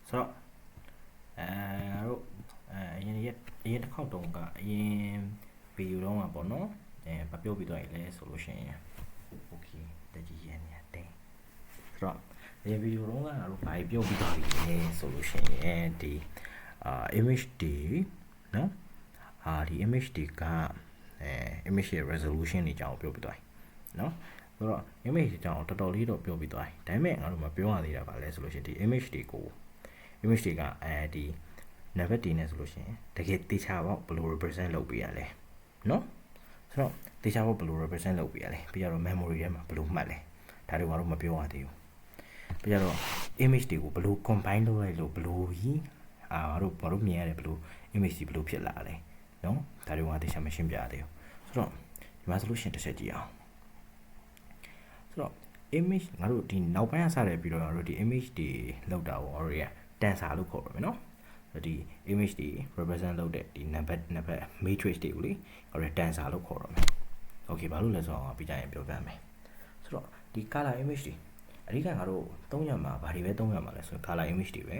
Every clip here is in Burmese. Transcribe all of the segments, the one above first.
ဆိုတော့တို့အရင်တစ်ခေါက်တုန်းကအရင်ဗီဒီယိုတုန်းကပေါ့နော်မပြောပြတော့ရင်လဲဆိုလို့ရှိရင် okay တကြီးရနေတယ်ဆိုတော့အရင်ဗီဒီယိုတုန်းကတို့ဘာပြောပြတော့လဲဆိုလို့ရှိရင်ဒီimage တွေနော်ဒီ image တွေကimage ရဲ့ resolution တွေကြောင်းပြောပြသွားတယ်နော်ဆိုတော့ image တွေကြောင်းတော်တော်လေးတော့ပြောပြသွားတယ်ဒါပေမဲ့ငါတို့မပြောရသေးတာပါလဲဆိုလို့ရှိရင်ဒီ image တွေကို image တွေကဒီ navigate တွေနဲ့ဆိုလို့ရှိရင်တကယ်တေချာပေါ့ဘယ်လို represent လုပ်ပေးရလဲနော်ဆိုတော့တေချာပေါ့ဘယ်လို represent လုပ်ပေးရလဲပြီးတော့ memory ထဲမှာဘယ်လိုမှတ်လဲဒါတွေကတော့မပြောရသေးဘူးပြီးတော့ image တွေကိုဘယ်လို combine လုပ်လိုက်လို့ဘယ်လိုကြီးငါတို့မြင်ရတယ်ဘယ်လို image ကြီးဘယ်လိုဖြစ်လာလဲနော်ဒါတွေကတေချာမရှင်းပြရသေးဘူးဆိုတော့ဒီမှာဆိုလို့ရှိရင်တစ်ချက်ကြည့်အောင်ဆိုတော့ image ငါတို့ဒီနောက်ပိုင်းကစတယ်ပြီးတော့ငါတို့ဒီ image တွေလောက်တာကိုငါတို့တွေက tensor လို့ခေါ်ရမယ်နော်ဒီ image တွေ represent လုပ်တဲ့ဒီ number matrix တွေကိုလေငါတို့ tensor လို့ခေါ်ရမယ် okay ဘာလို့လဲဆိုတော့ပြီးကြရင်ပြောပြမယ်ဆိုတော့ဒီ color image တွေအဓိကငါတို့သုံးရမှာဘာတွေပဲသုံးရမှာလဲဆိုတော့ color image တွေပဲ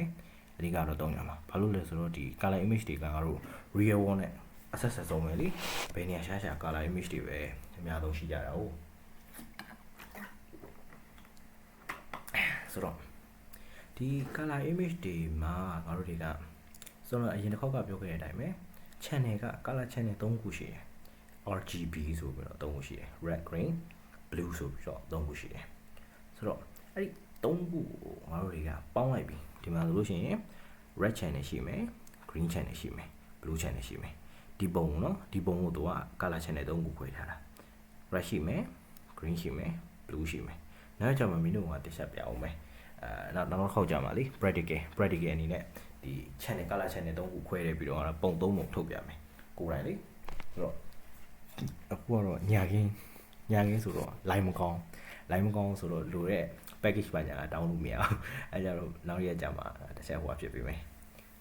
အဓိကတော့သုံးရမှာဘာလို့လဲဆိုတော့ဒီ color image တွေကငါတို့ real world နဲ့အဆက်ဆက်ဆုံးပဲလေဘယ်နေရာရှာ color image တွေပဲအများဆုံးရှိကြတာဟုတ်ဆိုတော့ဒီ color image တွေမှာငါတို့တွေကဆိုတော့အရင်တစ်ခေါက်ကပြောခဲ့တဲ့အတိုင်းပဲ channel က color channel 3ခုရှိတယ် RGB ဆိုပြီးတော့3ခုရှိတယ် red green blue ဆိုပြီးတော့3ခုရှိတယ်ဆိုတော့အဲ့ဒီ3ခုကိုငါတို့တွေကပေါင်းလိုက်ပြီဒီမှာဆိုလို့ရှိရင် red channel ရှိမယ် green channel ရှိမယ် blue channel ရှိမယ်ဒီပုံเนาะဒီပုံကိုသူက color channel 3ခုခွဲထားတာ red ရှိမယ် green ရှိမယ် blue ရှိမယ်နောက်ကြမှာမင်းတို့ကတစ်ချက်ပြအောင်မယ်နောက်ခေါက်ကြမှာလေ practical အနေနဲ့ဒီ channel color channel 3ခုခွဲတယ်ပြီးတော့ပုံ3ပုံထုတ်ပြမယ်ကိုယ်တိုင်လေဆိုတော့အခုကတော့ညာခင်းဆိုတော့ line မကောင်းဆိုတော့လိုတဲ့ package ပါညာ down လို့မရအောင်အဲကြတော့နောက်ရက်ကြမှာတစ်ချက်ဟိုဖြစ်ပေးမယ်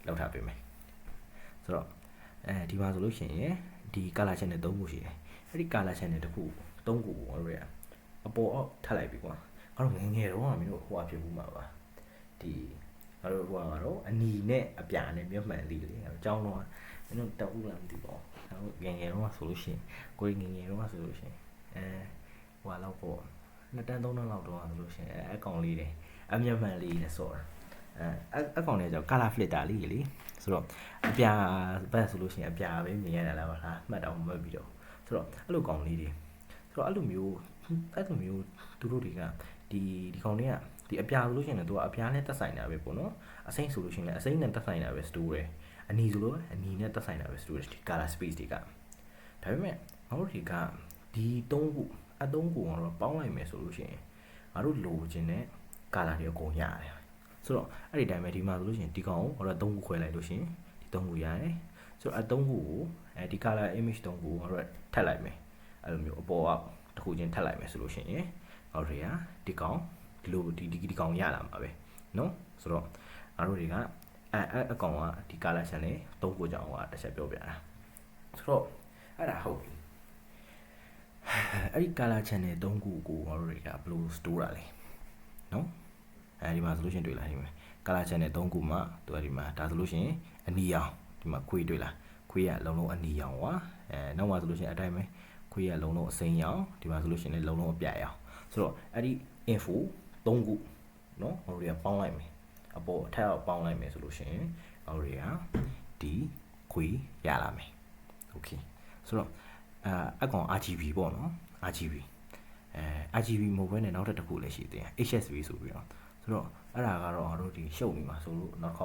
လောက်ထားပေးမယ်ဆိုတော့ဒီမှာဆိုလို့ရှိရင်ဒီ color channel 3ခုရှိတယ်အဲ့ဒီ color channel တစ်ခု3ခုကိုတို့ရအပေါ်အောက်ထပ်လိုက်ပြီကွာငါတို့ငယ်တော့မင်းတို့ဟိုဖြစ်ဘူးမှာပါဒီငါတို့ကတော့အနီနဲ့အပြာနဲ့မျက်မှန်လေးလေငါတို့ကြောင်းတော့မင်းတို့တက်ဘူးလားမသိပါဘူးငါတို့ငယ်တော့ဆိုလို့ရှိရင်ကိုယ်ငယ်တော့ဆိုလို့ရှိရင်ဟိုလောက်ပေါ့2တန်း3တန်းလောက်တော့ဆိုလို့ရှိရင်အကောင်လေးတယ်အမျက်မှန်လေးနဲ့စော်တာအကောင်လေးကျတော့ color filter လေးလေဆိုတော့အပြာဘက်ဆိုလို့ရှိရင်အပြာပဲမြင်ရတာလားပါလားမှတ်တော့မမှတ်ပြီးတော့ဆိုတော့အဲ့လိုကောင်လေးတွေဆိုတော့အဲ့လိုမျိုးသူတို့တွေကဒီကောင်တွေကဒီအပြာဆိုလို့ရှိရင်လည်းသူကအပြာနဲ့တက်ဆိုင်တာပဲပေါ့နော်အစိမ့်ဆိုလို့ရှိရင်လည်းအစိမ့်နဲ့တက်ဆိုင်တာပဲ store တယ်အနီဆိုလို့အနီနဲ့တက်ဆိုင်တာပဲ store တယ်ဒီ color space တွေကဒါပေမဲ့ငါတို့တွေကဒီ3ခုအ3ခုကတော့ပေါင်းလိုက်မယ်ဆိုလို့ရှိရင်ငါတို့လိုချင်တဲ့ color တွေအကုန်ရတယ်ဆိုတော့အဲ့ဒီတိုင်းပဲဒီမှာဆိုလို့ရှိရင်ဒီကောင်ကိုငါတို့3ခုခွဲလိုက်လို့ရှိရင်ဒီ3ခုရတယ်ဆိုတော့အ3ခုကိုဒီ color image 3ခုကိုငါတို့ထပ်လိုက်မယ်အဲ့လိုမျိုးအပေါ်အောက်တစ်ခုချင်းထပ်လိုက်မယ်ဆိုလို့ရှိရင်ငါတို့တွေကဒီကောင်ဒီလိုဒီကောင်ရလာမှာပဲเนาะဆိုတော့ငါတို့တွေကအကောင်ကဒီ color channel 3ခုကြောင်းကတစ်ချက်ပြောပြတာဆိုတော့အဲ့ဒါဟုတ်ပြီအဲ့ဒီ color channel 3ခုကိုငါတို့တွေကဘယ်လို store တာလဲเนาะဒီမှာဆိုလို့ရှိရင်တွေ့လားဒီမှာ color channel 3ခုမှာသူကဒီမှာဒါဆိုလို့ရှိရင်အနီရောင်ဒီမှာခွေးတွေ့လားခွေးကလုံးလုံးအနီရောင်ကွာနောက်မှာဆိုလို့ရှိရင်အတိုင်းပဲခွေးကလုံးလုံးအစိမ်းရောင်ဒီမှာဆိုလို့ရှိရင်လည်းလုံးလုံးအပြတ်ရောင်ဆိုတော့အဲ့ဒီ info 3ခုเนาะငါတို့တွေကပေါင်းလိုက်မယ်အပေါ်အထက်အောက်ပေါင်းလိုက်မယ်ဆိုလို့ရှိရင်ငါတို့တွေကဒီခွေးရလာမယ် okay ဆိုတော့အကောင် RGB ပေါ့နော် RGB မဟုတ်ဘဲနဲ့နောက်တစ်ခုလည်းရှိသေးတယ် HSV ဆိုပြီးတော့ဆိုတော့အဲ့ဒါကတော့ငါတို့ဒီရှုပ်နေမှာဆိုလို့နောက်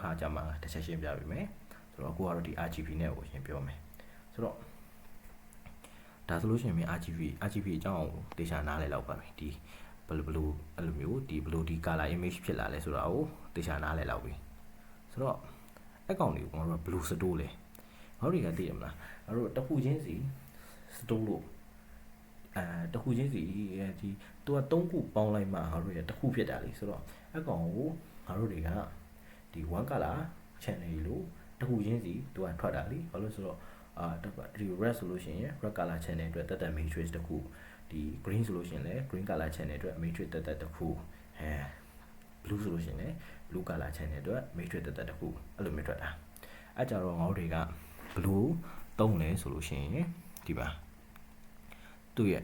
ခါကြာမှာတစ်ချက်ရှင်းပြပေးမယ်ဆိုတော့အခုကတော့ဒီ RGB နဲ့ကိုရှင်းပြောမယ်ဆိုတော့ဒါဆိုလို့ရှိရင် RGB အကြောင်းတေချာနားလည်လောက်ပါပြီဒီဘယ်လိုအဲ့လိုမျိုးဒီဘယ်လိုဒီ color image ဖြစ်လာလဲဆိုတာကိုတေချာနားလည်လောက်ပြီဆိုတော့အကောင်တွေကိုကျွန်တော်တို့ဘယ်လို store လဲငါတို့တွေကသိရမလားငါတို့တစ်ခုချင်းစီ store လို့တစ်ခုချင်းစီဒီသူက3ခုပေါင်းလိုက်မှငါတို့ရတစ်ခုဖြစ်တာလေဆိုတော့အကောင်ကိုငါတို့တွေကဒီ one color channel လို့တစ်ခုချင်းစီသူကထွက်တာလေဘာလို့ဆိုတော့ဒီ red ဆိုလို့ရှိရင် red color channel အတွက်တက် matrix တစ်ခုဒီ green ဆိုလို့ရှိရင်လည်း green color channel အတွက် matrix တက်တစ်ခု blue ဆိုလို့ရှိရင်လည်း blue color channel အတွက် matrix တက်တစ်ခုအဲ့လိုမျိုးထွက်တာအဲ့ကြတော့ငါတို့တွေက blue သုံးလဲဆိုလို့ရှိရင်ဒီပါသူ့ရဲ့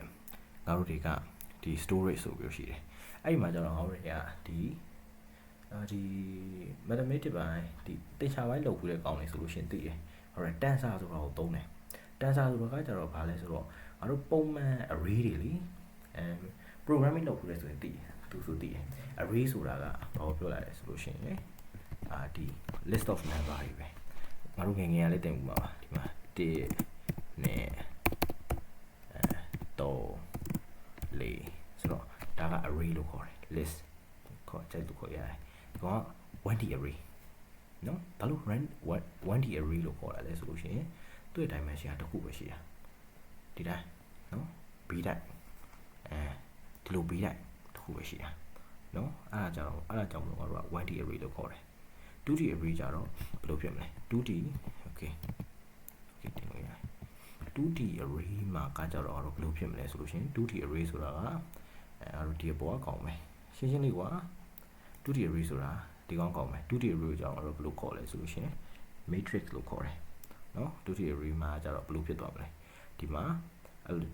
ငါတို့တွေကဒီ storage ဆိုပြီးရှိတယ်အဲ့ဒီမှာကျတော့ငါတို့တွေကဒီ mathematics ပိုင်းဒီတင်ရှာပိုင်းလုပ်ပြီးတဲ့ကောင်းနေဆိုလို့ရှိရင်သိတယ်ဟုတ်တယ် tensor ဆိုတာကိုသုံးတယ် tensor ဆိုတာကကျတော့ဘာလဲဆိုတော့ငါတို့ပုံမှန် array တွေလीprogramming လုပ်ပြီးလဲဆိုရင်သိတယ်သူဆိုသိတယ် array ဆိုတာကဘာကိုပြောလိုက်လဲဆိုလို့ရှိရင်ဒီ list of number တွေပဲငါတို့ငယ်ငယ်ကလေးတင်မှုပါဒီမှာ1နဲ့3 4ဆိုတော့ဒါက array လို့ခေါ်တယ် list ခေါ်ကြိုက်လို့ခေါ်ရတယ်ဒီက 1D array နော်ဘာလို့ 1D array လို့ခေါ်တာလဲဆိုလို့ရှိရင်သူ့ရဲ့ dimension ကတစ်ခုပဲရှိတာဒီတိုင်းနော် b တိုင်းဒီလို b တိုင်းတစ်ခုပဲရှိတာနော်အဲ့ဒါကြောင့်မလို့ငါတို့က 1D array လို့ခေါ်တယ် 2D array ကြတော့ဘယ်လိုဖြစ်မလဲ 2D okay တင်လို့ရတယ် 2D array မှာကကြတော့ငါတို့ဘယ်လိုဖြစ်မလဲဆိုလို့ရှိရင် 2D array ဆိုတာကငါတို့ဒီဘောကကောင်းမယ်ရှင်းလေးကွာ 2D array ဆိုတာဒီကောင်းကောင်းမယ် 2D array ကိုကြောင့်ငါတို့ဘယ်လိုခေါ်လဲဆိုလို့ရှိရင် matrix လို့ခေါ်တယ်နော် 2D array မှာကြတော့ဘယ်လိုဖြစ်သွားမလဲဒီမှာ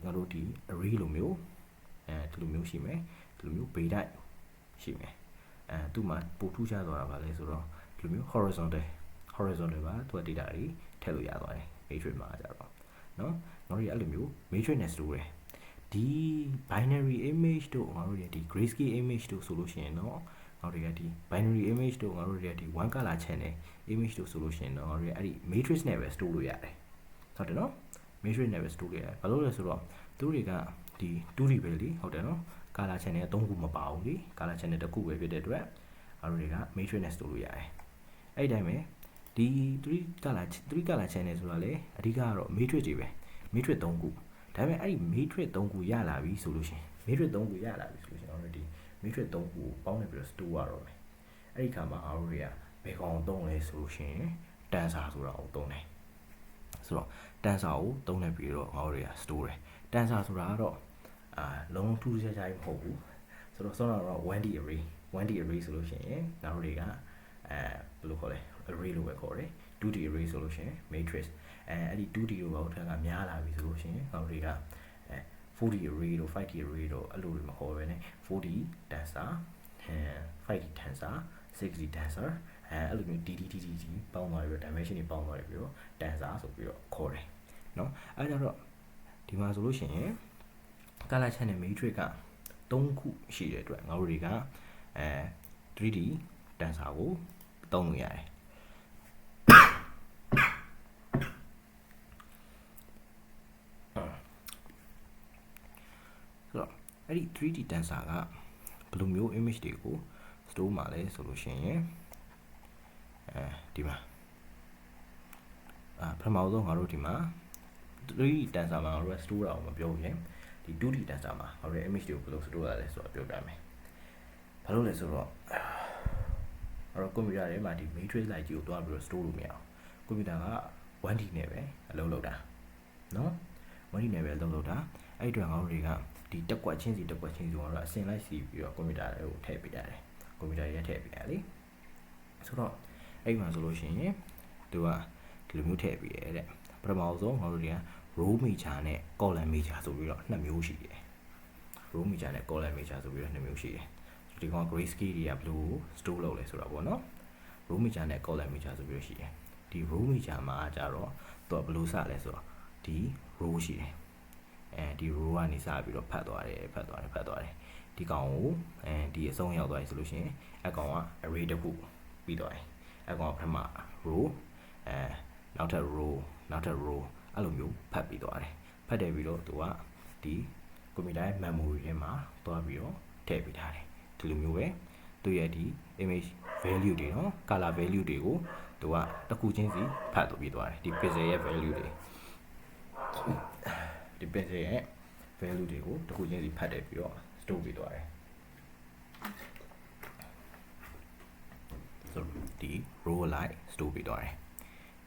ငါတို့ဒီ array လိုမျိုးဒီလိုမျိုးရှိမယ်ဒီလိုမျိုး base type ရှိမယ်သူ့မှာပို့ထူးခြားသွားတာပါလဲဆိုတော့ဒီလိုမျိုး horizontal ပါသူက data တွေထည့်လို့ရသွားတယ် matrix မှာကြတော့နော်ငါတို့ရအဲ့လိုမျိုး matrix နဲ့တူတယ်ဒီ binary image တို့ငါတို့ရဒီ grayscale image တို့ဆိုလို့ရှိရင်တော့ငါတို့ရဒီ binary image တို့ငါတို့ရဒီ one color channel image တို့ဆိုလို့ရှိရင်တော့ငါတို့ရအဲ့ဒီ matrix နဲ့ပဲ store လို့ရတယ်ဟုတ်တယ်နော် matrix နဲ့ပဲ store လို့ရတယ်ဘာလို့လဲဆိုတော့သူတို့တွေကဒီ 2D ပဲလေဟုတ်တယ်နော် color channel 3ခုမပါဘူးလေ color channel တစ်ခုပဲဖြစ်တဲ့အတွက်ငါတို့တွေက matrix နဲ့ store လို့ရတယ်အဲ့ဒီတိုင်းပဲဒီ3 color channel ဆိုတာလေအဓိကကတော့ matrix တွေပဲ matrix 3ခုဒါပေမဲ့အဲ့ဒီ matrix 3ခုရလာပြီဆိုလို့ရှိရင် matrix 3ခုရလာပြီဆိုလို့ရှိရင် already matrix 3ခုပေါင်းနေပြီးတော့ store ရတော့မယ်အဲ့ဒီခါမှာငါတို့တွေကဘယ်ကောင်သုံးလဲဆိုလို့ရှိရင် tensor ဆိုတာကိုသုံးတယ်ဆိုတော့ tensor ကိုသုံးနေပြီးတော့ငါတို့တွေက store တယ် tensor ဆိုတာကတော့လုံးထူးခြားခြားမဟုတ်ဘူးဆိုတော့တော့ 1D array ဆိုလို့ရှိရင်ငါတို့တွေကဘယ်လိုခေါ်လဲ array လို့ပဲခေါ်တယ် 2D array ဆိုလို့ရှိရင် matrix အဲ့ဒီ 2D ကိုဘာလို့ထက်ကများလာပြီဆိုလို့ရှိရင်ငါတို့တွေက 4D array တို့ 5D array တို့အဲ့လိုတွေမခေါ်ဘဲနဲ့ 4D tensor 5D tensor 6D tensor အဲ့လိုမျိုး DD ပေါင်းသွားပြီးတော့ dimension တွေပေါင်းသွားပြီးတော့ tensor ဆိုပြီးတော့ခေါ်တယ်เนาะအဲ့ကြတော့ဒီမှာဆိုလို့ရှိရင် color channel matrix က3ခုရှိတဲ့အတွက်ငါတို့တွေက3D tensor ကိုသုံးလို့ရတယ်ဆိုတော့အဲ့ဒီ 3D tensor ကဘယ်လိုမျိုး image တွေကို store မှာလဲဆိုလို့ရှိရင်ဒီမှာပထမဆုံးငါတို့ဒီမှာ 3D tensor မှာငါတို့က store တာကိုမပြောဘူးလေဒီ 2D tensor မှာငါတို့ image တွေကိုဘယ်လို store ရလဲဆိုတော့ပြောပြမယ်ဘာလို့လဲဆိုတော့ကွန်ပျူတာထဲမှာဒီ matrix လိုက်ကြီးကိုတွားပြီးတော့ store လို့မရအောင်ကွန်ပျူတာက 1D နဲ့ပဲအလုပ်လုပ်တာเนาะ 1D နဲ့ပဲအလုပ်လုပ်တာအဲ့ဒီတော့ငါတို့တွေကဒီတက်ကွက်ချင်းစီဆိုတော့အစင်လိုက်စီပြီးတော့ကွန်ပျူတာတွေကိုထည့်ပေးရတယ်ကွန်ပျူတာရဲ့ထည့်ပေးရလေဆိုတော့အဲ့မှာဆိုလို့ရှိရင်သူကဒီလိုမျိုးထည့်ပေးရတဲ့ပထမဆုံးငါတို့တွေက row major နဲ့ column major ဆိုပြီးတော့နှစ်မျိုးရှိတယ် row major နဲ့ column major ဆိုပြီးတော့နှစ်မျိုးရှိတယ်ဒီကောင် grayscale တွေကဘယ်လို store လုပ်လဲဆိုတာပေါ့နော် row major နဲ့ column major ဆိုပြီးတော့ရှိတယ်ဒီ row major မှာကြတော့သူကဘယ်လိုစလဲဆိုတော့ဒီ row ရှိတယ်ဒီ row ကနေစပြီးတော့ဖတ်သွားတယ်ဒီကောင်ကိုဒီအဆုံးရောက်သွားပြီဆိုလို့ရှိရင်အကောင်က array တစ်ခုပြီးသွားတယ်အကောင်ကပထမ row နောက်ထပ် row အဲ့လိုမျိုးဖတ်ပြီးသွားတယ်ဖတ်တယ်ပြီးတော့သူကဒီကွန်ပျူတာရဲ့ memory ထဲမှာသွားပြီးတော့ထည့်ပေးထားတယ်ဒီလိုမျိုးပဲသူရဲ့ဒီ image value တွေနော် color value တွေကိုသူကတစ်ခုချင်းစီဖတ်ပြီးသွားတယ်ဒီ pixel ရဲ့ value တွေဒီ pixel ရဲ့ value တွေကိုတစ်ခုချင်းစီဖတ်တယ်ပြီးတော့ store ပေးသွားတယ်ဆိုဒီ row လိုက် store ပေးသွားတယ်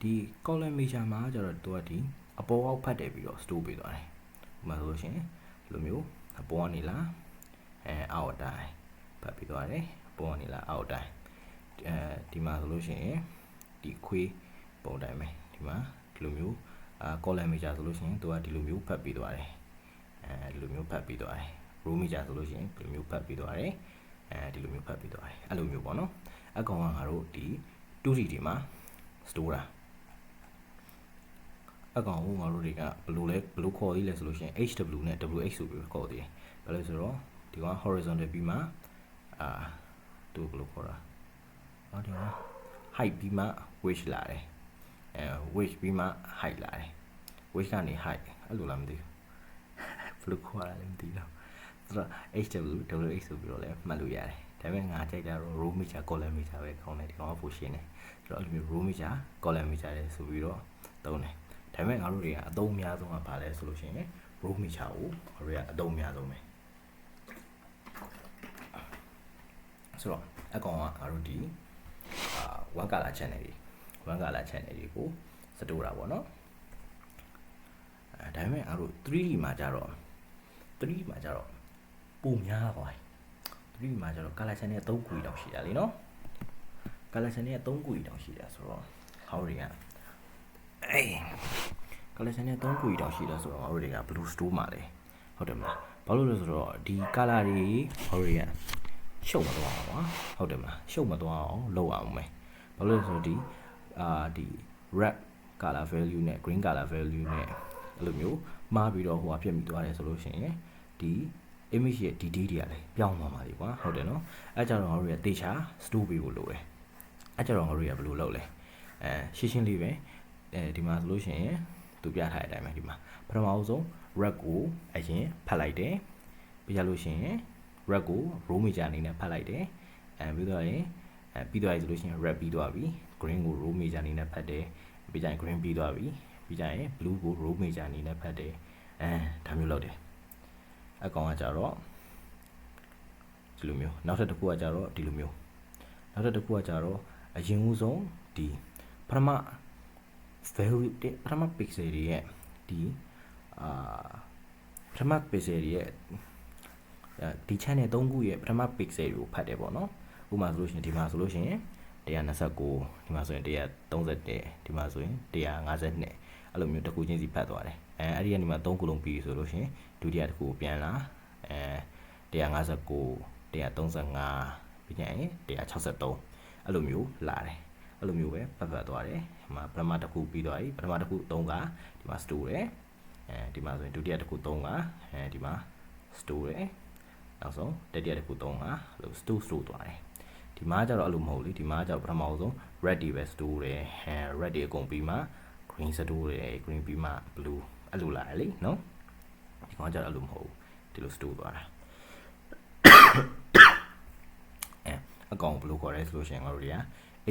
ဒီ column major မှာကျတော့သူကဒီအပေါ်အောက်ဖတ်တယ်ပြီးတော့ store ပေးသွားတယ်ဥပမာဆိုလို့ရှိရင်ဒီလိုမျိုးအပေါ်ကနေလာအောက်အတိုင်းဖတ်ပြီးသွားတယ် ပေါ်နေလားအောက်တိုင်းဒီမှာဆိုလို့ရှိရင်ဒီခွေးပုံတိုင်းပဲဒီမှာဒီလိုမျိုးcolumn measure ဆိုလို့ရှိရင်သူကဒီလိုမျိုးဖတ်ပြီးသွားတယ်ဒီလိုမျိုးဖတ်ပြီးသွားတယ် row measure ဆိုလို့ရှိရင်ဒီလိုမျိုးဖတ်ပြီးသွားတယ်ဒီလိုမျိုးဖတ်ပြီးသွားတယ်အဲ့လိုမျိုးပေါ့နော်အကောင်ကငါတို့ဒီ 2D ဒီမှာ store တာအကောင်ကိုငါတို့တွေကဘယ်လိုခေါ်သေးလဲဆိုလို့ရှိရင် HW နဲ့ WH ဆိုပြီးခေါ်သေးတယ်ဘာလို့ဆိုတော့ဒီက horizontal ပြီးမှသူဘယ်လိုခေါ်တာဒီက height ပြီးမှ width လာတယ်width ပြီးမှ height လာတယ် width ကနေ height အဲ့လိုလားမသိဘူးဘယ်လိုခေါ်ရလဲမသိတော့ဆိုတော့ HW WH ဆိုပြီးတော့လည်းမှတ်လို့ရတယ်ဒါပေမဲ့ငါကြိုက်တာတော့ row meter column meter ပဲခေါင်းတယ်ဒီကောင်ကပိုရှင်းတယ်ဆိုတော့အဲ့လိုမျိုး row meter column meter လေဆိုပြီးတော့သုံးတယ်ဒါပေမဲ့ငါတို့တွေကအသုံးအများဆုံးကဘာလဲဆိုလို့ရှိရင် row meter ကိုငါတို့ကအသုံးအများဆုံးပဲဆိုတော့အကောင်ကငါတို့ဒီone color channel တွေကိုစတိုးတာပေါ့နော်ဒါပေမဲ့ငါတို့ 3D မှာကြတော့ပုံများသွားပြီ3D မှာကြတော့ color channel 3ခုတောင်ရှိတာလीနော် color channel 3ခုတောင်ရှိတာဆိုတော့ငါတို့တွေကcolor channel 3ခုတောင်ရှိတာဆိုတော့ငါတို့တွေက blue store မှာလေဟုတ်တယ်မလားဘာလို့လဲဆိုတော့ဒီ color တွေငါတို့တွေကရှုပ်မသွားအောင်ပါဟုတ်တယ်မလားရှုပ်မသွားအောင်လုပ်အောင်မယ်ဘာလို့လဲဆိုတော့ဒီ red color value နဲ့ green color value နဲ့အဲ့လိုမျိုးမှားပြီးတော့ဟိုဟာဖြစ်မိသွားတယ်ဆိုလို့ရှိရင်ဒီ image ရဲ့ detail တွေကလည်းပြောင်းသွားပါလိမ့်ကွာဟုတ်တယ်နော်အဲ့ကြတော့ငါတို့ရတေချာ store ပေးဖို့လိုတယ်အဲ့ကြတော့ငါတို့ရဘယ်လိုလုပ်လဲရှင်းလေးပဲဒီမှာဆိုလို့ရှိရင်သူပြထားတဲ့အတိုင်းပဲဒီမှာပထမအဆုံး red ကိုအရင်ဖတ်လိုက်တယ်ပြီးကြလို့ရှိရင် red ကို row measure အနေနဲ့ဖတ်လိုက်တယ်ပြီးတော့ရင်ပြီးသွားပြီဆိုလို့ရှိရင် red ပြီးသွားပြီ green ကို row measure အနေနဲ့ဖတ်တယ်ပြီးကြရင် green ပြီးသွားပြီပြီးကြရင် blue ကို row measure အနေနဲ့ဖတ်တယ်ဒါမျိုးလုပ်တယ်အကောင်ကကြတော့ဒီလိုမျိုးနောက်ထပ်တစ်ခုကကြတော့ဒီလိုမျိုးနောက်ထပ်တစ်ခုကကြတော့အရင်ဦးဆုံးဒီပထမ value ပထမ pixel တွေရဲ့ဒီပထမ pixel တွေရဲ့ဒီ channel 3ခုရဲ့ပထမ pixel တွေကိုဖတ်တယ်ပေါ့နော်ဥပမာဆိုလို့ရှိရင်ဒီမှာဆိုလို့ရှိရင်129ဒီမှာဆိုရင်131ဒီမှာဆိုရင်152အဲ့လိုမျိုးတစ်ခုချင်းစီဖတ်သွားတယ်အဲ့ဒီကနေမှ3ခုလုံးပြီးဆိုလို့ရှိရင်ဒုတိယတစ်ခုပြန်လာ159 135ပြီးရင်163အဲ့လိုမျိုးလာတယ်အဲ့လိုမျိုးပဲဖတ်သွားတယ်ဒီမှာပထမတစ်ခုပြီးသွားပြီပထမတစ်ခု3ကဒီမှာ store တယ်ဒီမှာဆိုရင်ဒုတိယတစ်ခု3ကဒီမှာ store တယ်နောက်ဆုံးတတိယတစ်ခု3ကလို့ store သွားတယ်ဒီမှာကျတော့အဲ့လိုမဟုတ်လေဒီမှာကျတော့ပထမဆုံး red တွေပဲ store တယ်red တွေအကုန်ပြီးမှ green store တယ် green ပြီးမှ blue အဲ့လိုလာတယ်လေနော်ဒီကောင်ကျတော့အဲ့လိုမဟုတ်ဒီလို store သွားတာအကောင်ဘယ်လိုခေါ်လဲဆိုလို့ရှိရင်ငါတို့တွေက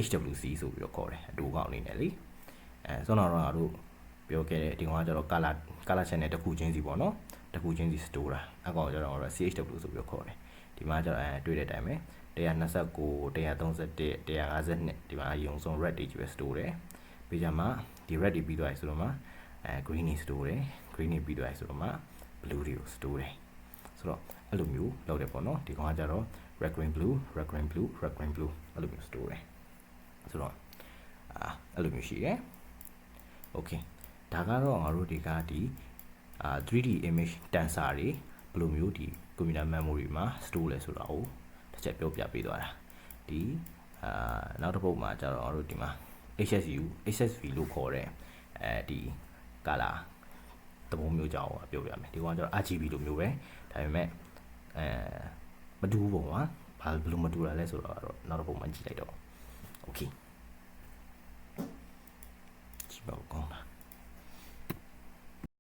HWC ဆိုပြီးတော့ခေါ်တယ်အတူကောင်အနေနဲ့လေဆိုတော့ငါတို့ပြောခဲ့တဲ့ဒီကောင်ကကျတော့ color channel တစ်ခုချင်းစီပေါ့နော်တစ်ခုချင်းစီ store တာအကောင်ကျတော့ CHW ဆိုပြီးတော့ခေါ်တယ်ဒီမှာကျတော့တွေ့တဲ့အတိုင်းပဲ129 131 152ဒီမှာအရင်ဆုံး red တွေကြီးပဲ store တယ်ပြီးကြမှာဒီ red တွေပြီးသွားပြီဆိုတော့မှgreen တွေ store တယ် green တွေပြီးသွားပြီဆိုတော့မှ blue တွေကို store တယ်ဆိုတော့အဲ့လိုမျိုးလုပ်တယ်ပေါ့နော်ဒီကောင်ကကျတော့ red green blue red green blue red green blue အဲ့လိုမျိုး store တယ်ဆိုတော့အဲ့လိုမျိုးရှိတယ် okay ဒါကတော့ငါတို့တွေကဒီ3D image tensor တွေဘယ်လိုမျိုးဒီ computer memory မှာ store လဲဆိုတာကိုတစ်ချက်ပြောပြပေးသွားတာဒီနောက်တစ်ပုဒ်မှာကျတော့ငါတို့ဒီမှာ HSV လို့ခေါ်တဲ့ဒီ color သဘောမျိုးကြောင်းပြောပြမယ်ဒီကောင်ကျတော့ RGB လိုမျိုးပဲဒါပေမဲ့မတူဘူးပေါ့ကွာဘာလို့မတူတာလဲဆိုတော့နောက်တစ်ပုဒ်မှာကြည့်လိုက်တော့